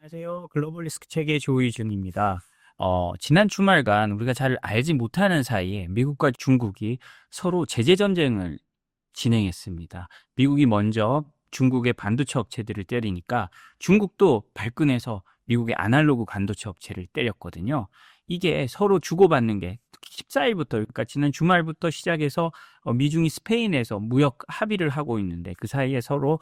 안녕하세요. 글로벌 리스크 체계 조이준입니다. 지난 주말간 우리가 잘 알지 못하는 사이에 미국과 중국이 서로 제재 전쟁을 진행했습니다. 미국이 먼저 중국의 반도체 업체들을 때리니까 중국도 발끈해서 미국의 아날로그 반도체 업체를 때렸거든요. 이게 서로 주고받는 게 14일부터, 그러니까 지난 주말부터 시작해서 미중이 스페인에서 무역 합의를 하고 있는데 그 사이에 서로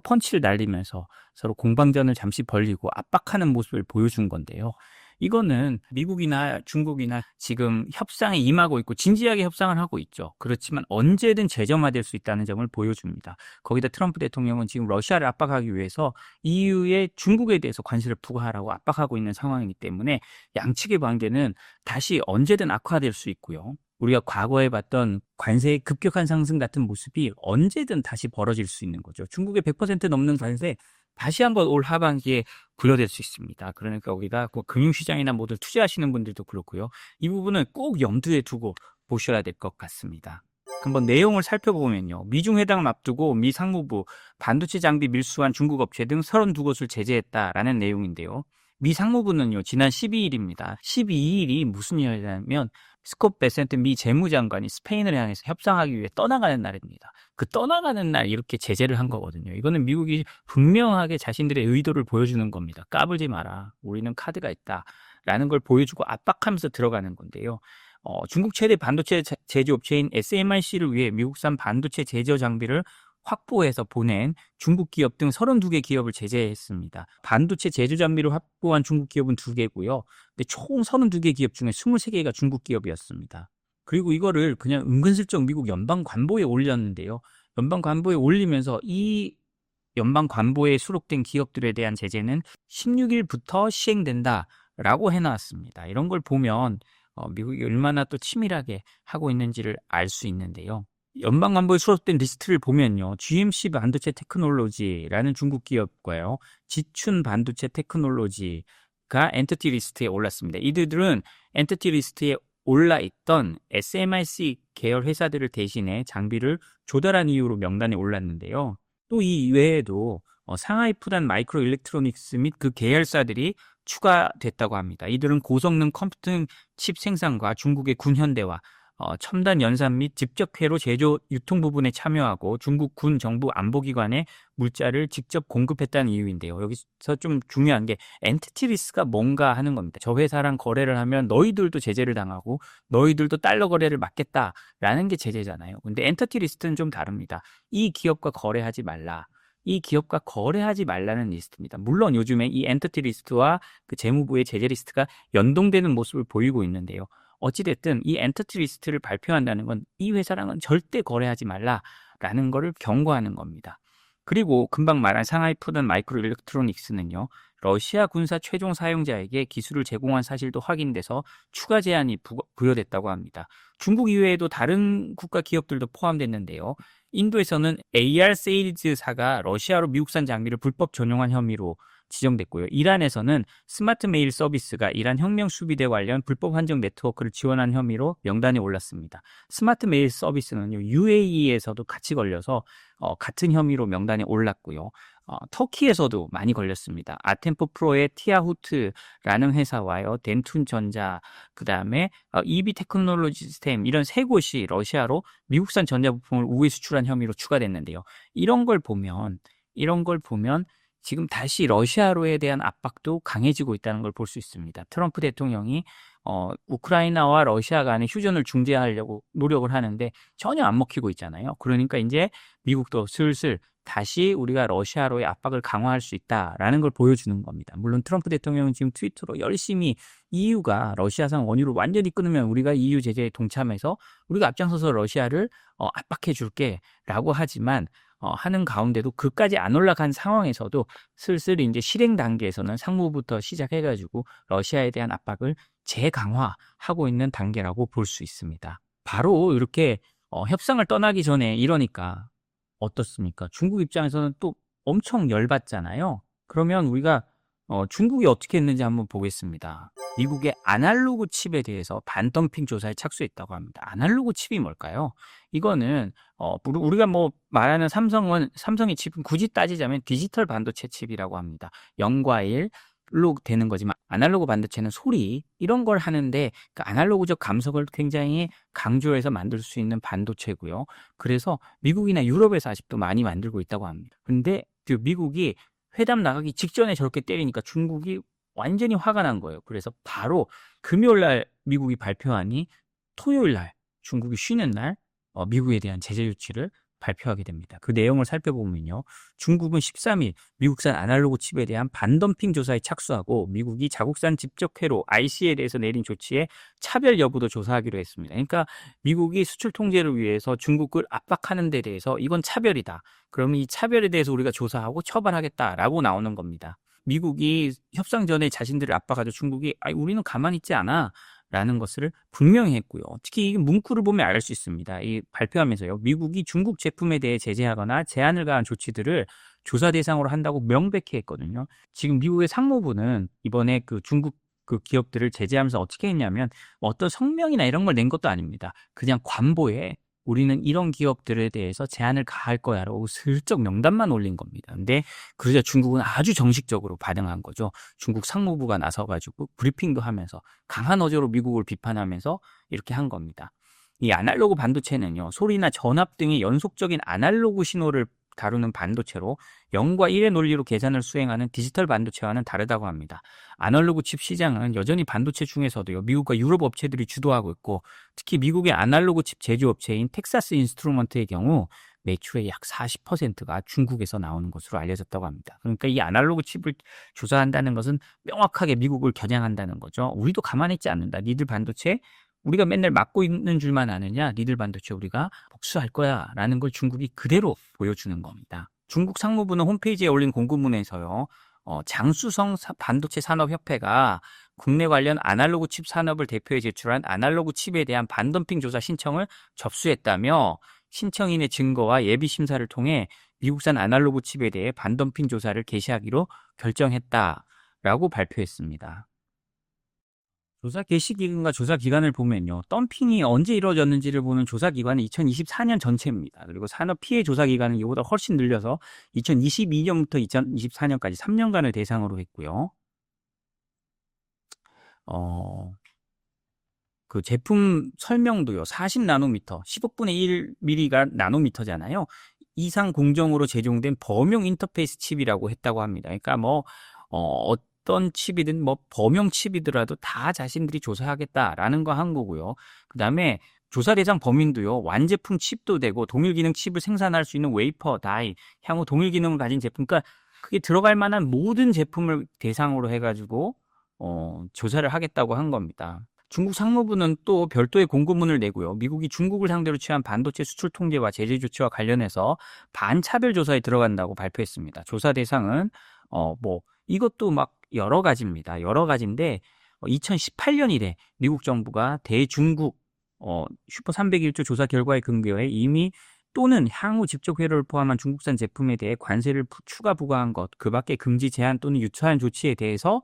펀치를 날리면서 서로 공방전을 잠시 벌리고 압박하는 모습을 보여준 건데요. 이거는 미국이나 중국이나 지금 협상에 임하고 있고 진지하게 협상을 하고 있죠. 그렇지만 언제든 재점화될 수 있다는 점을 보여줍니다. 거기다 트럼프 대통령은 지금 러시아를 압박하기 위해서 EU에 중국에 대해서 관세를 부과하라고 압박하고 있는 상황이기 때문에 양측의 관계는 다시 언제든 악화될 수 있고요. 우리가 과거에 봤던 관세의 급격한 상승 같은 모습이 언제든 다시 벌어질 수 있는 거죠. 중국의 100% 넘는 관세 다시 한번 올 하반기에 부여될 수 있습니다. 그러니까 우리가 금융시장이나 모두 투자하시는 분들도 그렇고요. 이 부분은 꼭 염두에 두고 보셔야 될 것 같습니다. 한번 내용을 살펴보면요. 미중 회담을 앞두고 미 상무부 반도체 장비 밀수한 중국 업체 등 32곳을 제재했다라는 내용인데요. 미 상무부는요. 지난 12일입니다. 12일이 무슨 일이냐면 스콧 베센트 미 재무장관이 스페인을 향해서 협상하기 위해 떠나가는 날입니다. 그 떠나가는 날 이렇게 제재를 한 거거든요. 이거는 미국이 분명하게 자신들의 의도를 보여주는 겁니다. 까불지 마라. 우리는 카드가 있다. 라는 걸 보여주고 압박하면서 들어가는 건데요. 중국 최대 반도체 제조업체인 SMIC를 위해 미국산 반도체 제조 장비를 확보해서 보낸 중국 기업 등 32개 기업을 제재했습니다. 반도체 제조 장비를 확보한 중국 기업은 2개고요. 근데 총 32개 기업 중에 23개가 중국 기업이었습니다. 그리고 이거를 그냥 은근슬쩍 미국 연방 관보에 올렸는데요. 연방 관보에 올리면서 이 연방 관보에 수록된 기업들에 대한 제재는 16일부터 시행된다라고 해놨습니다. 이런 걸 보면 미국이 얼마나 또 치밀하게 하고 있는지를 알 수 있는데요. 연방 관보에 수록된 리스트를 보면요. GMC 반도체 테크놀로지라는 중국 기업과요. 지춘 반도체 테크놀로지가 엔티티 리스트에 올랐습니다. 이들은 엔티티 리스트에 올라있던 SMIC 계열 회사들을 대신해 장비를 조달한 이유로 명단에 올랐는데요. 또 이 이외에도 상하이 푸단 마이크로 일렉트로닉스 및 그 계열사들이 추가됐다고 합니다. 이들은 고성능 컴퓨팅 칩 생산과 중국의 군현대와 첨단 연산 및 집적회로 제조 유통 부분에 참여하고 중국 군 정부 안보기관에 물자를 직접 공급했다는 이유인데요. 여기서 좀 중요한 게 엔티티 리스크가 뭔가 하는 겁니다. 저 회사랑 거래를 하면 너희들도 제재를 당하고 너희들도 달러 거래를 막겠다라는 게 제재잖아요. 근데 엔티티 리스트는 좀 다릅니다. 이 기업과 거래하지 말라. 이 기업과 거래하지 말라는 리스트입니다. 물론 요즘에 이 엔티티 리스트와 그 재무부의 제재 리스트가 연동되는 모습을 보이고 있는데요. 어찌됐든 이 엔티티 리스트를 발표한다는 건 이 회사랑은 절대 거래하지 말라라는 거를 경고하는 겁니다. 그리고 금방 말한 상하이 푸던 마이크로 일렉트로닉스는요. 러시아 군사 최종 사용자에게 기술을 제공한 사실도 확인돼서 추가 제한이 부여됐다고 합니다. 중국 이외에도 다른 국가 기업들도 포함됐는데요. 인도에서는 AR 세일즈사가 러시아로 미국산 장비를 불법 전용한 혐의로 지정됐고요. 이란에서는 스마트 메일 서비스가 이란 혁명 수비대 관련 불법 환경 네트워크를 지원한 혐의로 명단에 올랐습니다. 스마트 메일 서비스는요, UAE에서도 같이 걸려서 같은 혐의로 명단에 올랐고요. 터키에서도 많이 걸렸습니다. 아템포 프로의 티아후트라는 회사와요, 덴툰 전자, 그 다음에 EB 테크놀로지 시스템 이런 세 곳이 러시아로 미국산 전자부품을 우회 수출한 혐의로 추가됐는데요. 이런 걸 보면 지금 다시 러시아로에 대한 압박도 강해지고 있다는 걸 볼 수 있습니다. 트럼프 대통령이 우크라이나와 러시아 간의 휴전을 중재하려고 노력을 하는데 전혀 안 먹히고 있잖아요. 그러니까 이제 미국도 슬슬 다시 우리가 러시아로의 압박을 강화할 수 있다라는 걸 보여주는 겁니다. 물론 트럼프 대통령은 지금 트위터로 열심히 EU가 러시아산 원유를 완전히 끊으면 우리가 EU 제재에 동참해서 우리가 앞장서서 러시아를 압박해 줄게라고 하지만 하는 가운데도 그까지 안 올라간 상황에서도 슬슬 이제 실행 단계에서는 상무부터 시작해가지고 러시아에 대한 압박을 재강화하고 있는 단계라고 볼 수 있습니다. 바로 이렇게 협상을 떠나기 전에 이러니까 어떻습니까? 중국 입장에서는 또 엄청 열받잖아요. 그러면 우리가 중국이 어떻게 했는지 한번 보겠습니다. 미국의 아날로그 칩에 대해서 반덤핑 조사에 착수했다고 합니다. 아날로그 칩이 뭘까요? 이거는 우리가 뭐 말하는 삼성의 칩은 굳이 따지자면 디지털 반도체 칩이라고 합니다. 0과 1로 되는 거지만 아날로그 반도체는 소리 이런 걸 하는데 그 아날로그적 감성을 굉장히 강조해서 만들 수 있는 반도체고요. 그래서 미국이나 유럽에서 아직도 많이 만들고 있다고 합니다. 근데 그 미국이 회담 나가기 직전에 저렇게 때리니까 중국이 완전히 화가 난 거예요. 그래서 바로 금요일 날 미국이 발표하니 토요일 날 중국이 쉬는 날 미국에 대한 제재 조치를 발표하게 됩니다. 그 내용을 살펴보면요. 중국은 13일 미국산 아날로그 칩에 대한 반덤핑 조사에 착수하고 미국이 자국산 집적회로 IC에 대해서 내린 조치에 차별 여부도 조사하기로 했습니다. 그러니까 미국이 수출 통제를 위해서 중국을 압박하는 데 대해서 이건 차별이다. 그러면 이 차별에 대해서 우리가 조사하고 처벌하겠다라고 나오는 겁니다. 미국이 협상 전에 자신들을 압박하죠. 중국이 우리는 가만히 있지 않아 라는 것을 분명히 했고요. 특히 이 문구를 보면 알 수 있습니다. 이 발표하면서요. 미국이 중국 제품에 대해 제재하거나 제한을 가한 조치들을 조사 대상으로 한다고 명백히 했거든요. 지금 미국의 상무부는 이번에 그 중국 그 기업들을 제재하면서 어떻게 했냐면 어떤 성명이나 이런 걸 낸 것도 아닙니다. 그냥 관보에 우리는 이런 기업들에 대해서 제한을 가할 거야라고 슬쩍 명단만 올린 겁니다. 근데 그러자 중국은 아주 정식적으로 반응한 거죠. 중국 상무부가 나서가지고 브리핑도 하면서 강한 어조로 미국을 비판하면서 이렇게 한 겁니다. 이 아날로그 반도체는요, 소리나 전압 등의 연속적인 아날로그 신호를 다루는 반도체로 0과 1의 논리로 계산을 수행하는 디지털 반도체와는 다르다고 합니다. 아날로그 칩 시장은 여전히 반도체 중에서도요, 미국과 유럽 업체들이 주도하고 있고, 특히 미국의 아날로그 칩 제조업체인 텍사스 인스트루먼트의 경우 매출의 약 40%가 중국에서 나오는 것으로 알려졌다고 합니다. 그러니까 이 아날로그 칩을 조사한다는 것은 명확하게 미국을 겨냥한다는 거죠. 우리도 가만히 있지 않는다. 니들 반도체 우리가 맨날 막고 있는 줄만 아느냐? 니들 반도체 우리가 복수할 거야 라는 걸 중국이 그대로 보여주는 겁니다. 중국 상무부는 홈페이지에 올린 공고문에서요. 장수성 반도체 산업협회가 국내 관련 아날로그 칩 산업을 대표해 제출한 아날로그 칩에 대한 반덤핑 조사 신청을 접수했다며 신청인의 증거와 예비 심사를 통해 미국산 아날로그 칩에 대해 반덤핑 조사를 개시하기로 결정했다라고 발표했습니다. 조사 개시 기간과 조사 기간을 보면요. 덤핑이 언제 이루어졌는지를 보는 조사 기간은 2024년 전체입니다. 그리고 산업 피해 조사 기간은 이보다 훨씬 늘려서 2022년부터 2024년까지 3년간을 대상으로 했고요. 그 제품 설명도요. 40나노미터, 10억분의 1mm가 나노미터잖아요. 이상 공정으로 제종된 범용 인터페이스 칩이라고 했다고 합니다. 그러니까 어떤 칩이든 범용 칩이더라도 다 자신들이 조사하겠다라는 거 한 거고요. 그다음에 조사 대상 범인도요. 완제품 칩도 되고 동일 기능 칩을 생산할 수 있는 웨이퍼, 다이, 향후 동일 기능을 가진 제품, 그러니까 그게 들어갈 만한 모든 제품을 대상으로 해가지고 조사를 하겠다고 한 겁니다. 중국 상무부는 또 별도의 공고문을 내고요. 미국이 중국을 상대로 취한 반도체 수출 통제와 제재 조치와 관련해서 반차별 조사에 들어간다고 발표했습니다. 조사 대상은 이것도 막 여러 가지입니다. 여러 가지인데 2018년 이래 미국 정부가 대중국 슈퍼 301조 조사 결과에 근거해 이미 또는 향후 직접 회로를 포함한 중국산 제품에 대해 관세를 추가 부과한 것, 그 밖에 금지 제한 또는 유사한 조치에 대해서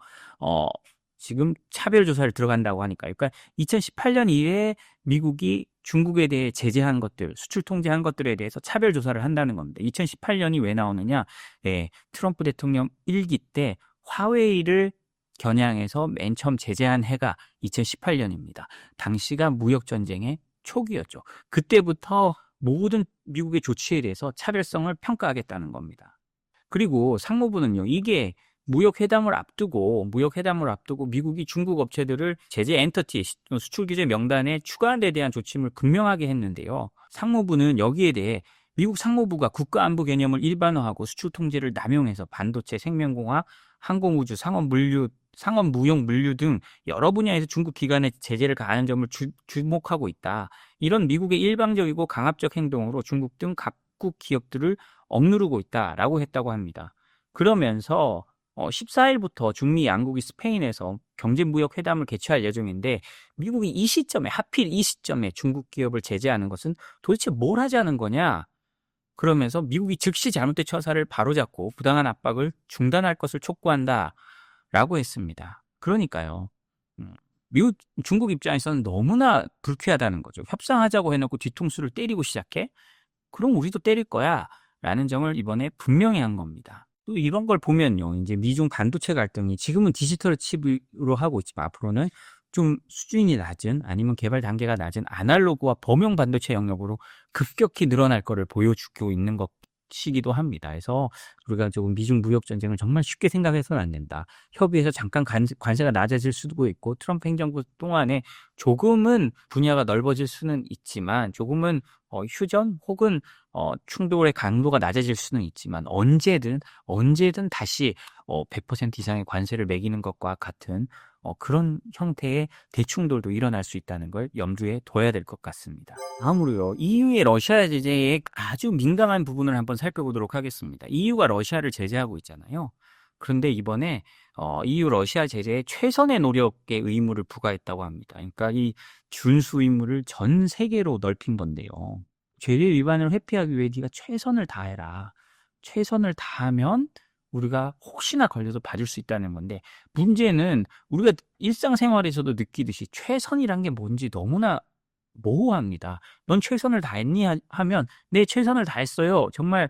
지금 차별 조사를 들어간다고 하니까, 그러니까 2018년 이래 미국이 중국에 대해 제재한 것들, 수출 통제한 것들에 대해서 차별 조사를 한다는 겁니다. 2018년이 왜 나오느냐? 네, 트럼프 대통령 1기 때 화웨이를 겨냥해서 맨 처음 제재한 해가 2018년입니다. 당시가 무역 전쟁의 초기였죠. 그때부터 모든 미국의 조치에 대해서 차별성을 평가하겠다는 겁니다. 그리고 상무부는요, 이게 무역 회담을 앞두고 미국이 중국 업체들을 제재 엔터티 수출 규제 명단에 추가한 데 대한 조치를 극명하게 했는데요. 상무부는 여기에 대해 미국 상무부가 국가안보 개념을 일반화하고 수출 통제를 남용해서 반도체, 생명공학, 항공우주, 상업 무역 물류 등 여러 분야에서 중국 기관에 제재를 가하는 점을 주목하고 있다. 이런 미국의 일방적이고 강압적 행동으로 중국 등 각국 기업들을 억누르고 있다라고 했다고 합니다. 그러면서 14일부터 중미 양국이 스페인에서 경제무역 회담을 개최할 예정인데 미국이 하필 이 시점에 중국 기업을 제재하는 것은 도대체 뭘 하자는 거냐? 그러면서 미국이 즉시 잘못된 처사를 바로잡고 부당한 압박을 중단할 것을 촉구한다 라고 했습니다. 그러니까요. 음, 미국, 중국 입장에서는 너무나 불쾌하다는 거죠. 협상하자고 해놓고 뒤통수를 때리고 시작해? 그럼 우리도 때릴 거야. 라는 점을 이번에 분명히 한 겁니다. 또 이런 걸 보면요. 이제 미중 반도체 갈등이 지금은 디지털 칩으로 하고 있지만 앞으로는 좀 수준이 낮은 아니면 개발 단계가 낮은 아날로그와 범용 반도체 영역으로 급격히 늘어날 거를 보여주고 있는 것이기도 합니다. 그래서 우리가 조금 미중 무역 전쟁을 정말 쉽게 생각해서는 안 된다. 협의해서 잠깐 관세가 낮아질 수도 있고 트럼프 행정부 동안에 조금은 분야가 넓어질 수는 있지만 조금은 휴전 혹은 충돌의 강도가 낮아질 수는 있지만 언제든 다시 100% 이상의 관세를 매기는 것과 같은 그런 형태의 대충돌도 일어날 수 있다는 걸 염두에 둬야 될 것 같습니다. 다음으로요. EU의 러시아 제재의 아주 민감한 부분을 한번 살펴보도록 하겠습니다. EU가 러시아를 제재하고 있잖아요. 그런데 이번에 EU 러시아 제재에 최선의 노력의 의무를 부과했다고 합니다. 그러니까 이 준수 의무를 전 세계로 넓힌 건데요. 제재 위반을 회피하기 위해 네가 최선을 다해라. 최선을 다하면 우리가 혹시나 걸려도 봐줄 수 있다는 건데 문제는 우리가 일상생활에서도 느끼듯이 최선이란 게 뭔지 너무나 모호합니다. 넌 최선을 다했니? 하면 네, 최선을 다했어요. 정말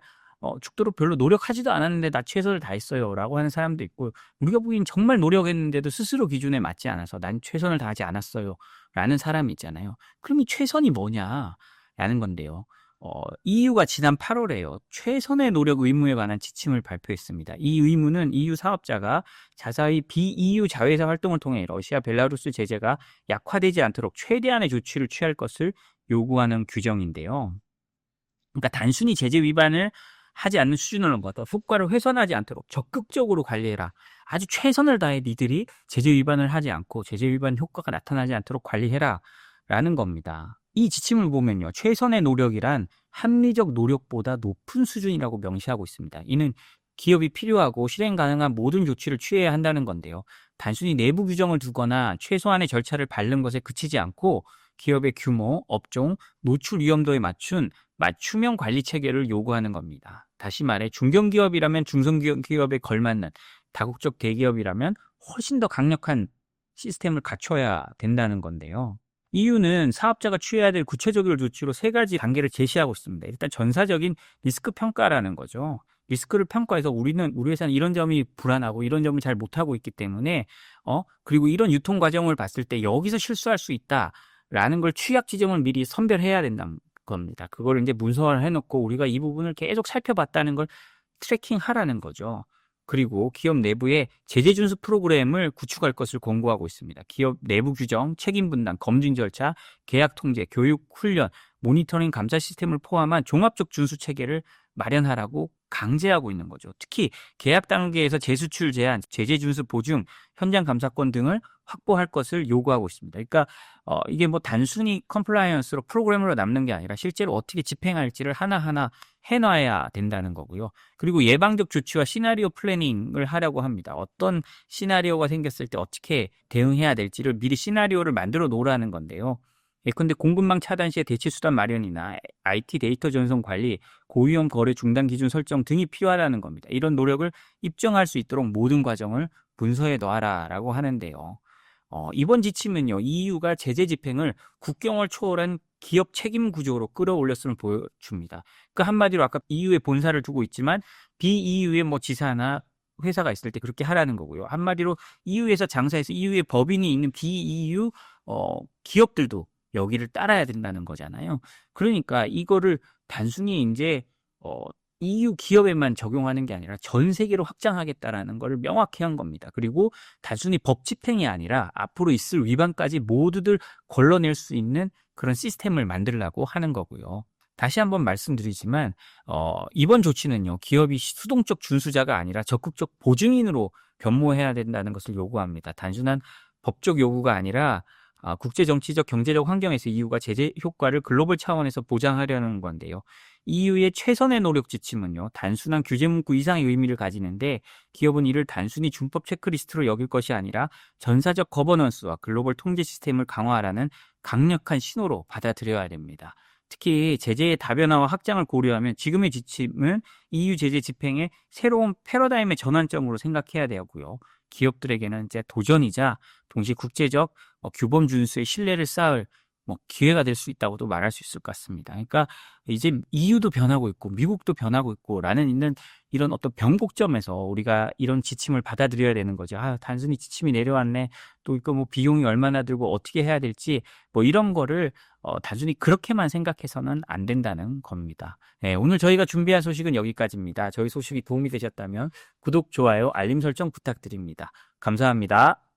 죽도록 별로 노력하지도 않았는데 나 최선을 다했어요. 라고 하는 사람도 있고 우리가 보기엔 정말 노력했는데도 스스로 기준에 맞지 않아서 난 최선을 다하지 않았어요. 라는 사람이 있잖아요. 그럼 이 최선이 뭐냐? 라는 건데요. EU가 지난 8월에요. 최선의 노력 의무에 관한 지침을 발표했습니다. 이 의무는 EU 사업자가 자사의 비EU 자회사 활동을 통해 러시아, 벨라루스 제재가 약화되지 않도록 최대한의 조치를 취할 것을 요구하는 규정인데요. 그러니까 단순히 제재 위반을 하지 않는 수준을 넘어서 효과를 훼손하지 않도록 적극적으로 관리해라. 아주 최선을 다해 니들이 제재 위반을 하지 않고 제재 위반 효과가 나타나지 않도록 관리해라. 라는 겁니다. 이 지침을 보면요. 최선의 노력이란 합리적 노력보다 높은 수준이라고 명시하고 있습니다. 이는 기업이 필요하고 실행 가능한 모든 조치를 취해야 한다는 건데요. 단순히 내부 규정을 두거나 최소한의 절차를 밟는 것에 그치지 않고 기업의 규모, 업종, 노출 위험도에 맞춘 맞춤형 관리 체계를 요구하는 겁니다. 다시 말해 중견기업이라면 중소기업에 걸맞는 다국적 대기업이라면 훨씬 더 강력한 시스템을 갖춰야 된다는 건데요. EU는 사업자가 취해야 될 구체적인 조치로 세 가지 단계를 제시하고 있습니다. 일단 전사적인 리스크 평가라는 거죠. 리스크를 평가해서 우리 회사는 이런 점이 불안하고 이런 점을 잘 못하고 있기 때문에 그리고 이런 유통 과정을 봤을 때 여기서 실수할 수 있다라는 걸 취약 지점을 미리 선별해야 된다는 겁니다. 그걸 이제 문서화해 놓고 우리가 이 부분을 계속 살펴봤다는 걸 트래킹하라는 거죠. 그리고 기업 내부에 제재 준수 프로그램을 구축할 것을 권고하고 있습니다. 기업 내부 규정, 책임 분담, 검증 절차, 계약 통제, 교육, 훈련, 모니터링 감사 시스템을 포함한 종합적 준수 체계를 마련하라고 강제하고 있는 거죠. 특히 계약 단계에서 재수출 제한, 제재 준수 보증, 현장 감사권 등을 확보할 것을 요구하고 있습니다. 그러니까 이게 뭐 단순히 컴플라이언스로 프로그램으로 남는 게 아니라 실제로 어떻게 집행할지를 하나하나 해놔야 된다는 거고요. 그리고 예방적 조치와 시나리오 플래닝을 하려고 합니다. 어떤 시나리오가 생겼을 때 어떻게 대응해야 될지를 미리 시나리오를 만들어 놓으라는 건데요. 예컨대 공급망 차단 시에 대체 수단 마련이나 IT 데이터 전송 관리, 고위험 거래 중단 기준 설정 등이 필요하다는 겁니다. 이런 노력을 입증할 수 있도록 모든 과정을 문서에 넣어라라고 하는데요. 이번 지침은요, EU가 제재 집행을 국경을 초월한 기업 책임 구조로 끌어올렸음을 보여줍니다. 그 한마디로 아까 EU에 본사를 두고 있지만 비EU의 뭐 지사나 회사가 있을 때 그렇게 하라는 거고요. 한마디로 EU에서 장사해서 EU의 법인이 있는 비EU 기업들도 여기를 따라야 된다는 거잖아요. 그러니까 이거를 단순히 이제 EU 기업에만 적용하는 게 아니라 전 세계로 확장하겠다라는 것을 명확히 한 겁니다. 그리고 단순히 법 집행이 아니라 앞으로 있을 위반까지 모두들 걸러낼 수 있는 그런 시스템을 만들려고 하는 거고요. 다시 한번 말씀드리지만 이번 조치는요. 기업이 수동적 준수자가 아니라 적극적 보증인으로 변모해야 된다는 것을 요구합니다. 단순한 법적 요구가 아니라 국제정치적 경제적 환경에서 EU가 제재 효과를 글로벌 차원에서 보장하려는 건데요. EU의 최선의 노력 지침은요. 단순한 규제 문구 이상의 의미를 가지는데 기업은 이를 단순히 준법 체크리스트로 여길 것이 아니라 전사적 거버넌스와 글로벌 통제 시스템을 강화하라는 강력한 신호로 받아들여야 됩니다. 특히 제재의 다변화와 확장을 고려하면 지금의 지침은 EU 제재 집행의 새로운 패러다임의 전환점으로 생각해야 되고요. 기업들에게는 이제 도전이자 동시에 국제적 규범 준수의 신뢰를 쌓을 기회가 될 수 있다고도 말할 수 있을 것 같습니다. 그러니까 이제 EU도 변하고 있고 미국도 변하고 있고라는 있는 이런 어떤 변곡점에서 우리가 이런 지침을 받아들여야 되는 거죠. 단순히 지침이 내려왔네. 또 이거 비용이 얼마나 들고 어떻게 해야 될지 이런 거를 단순히 그렇게만 생각해서는 안 된다는 겁니다. 네, 오늘 저희가 준비한 소식은 여기까지입니다. 저희 소식이 도움이 되셨다면 구독, 좋아요, 알림 설정 부탁드립니다. 감사합니다.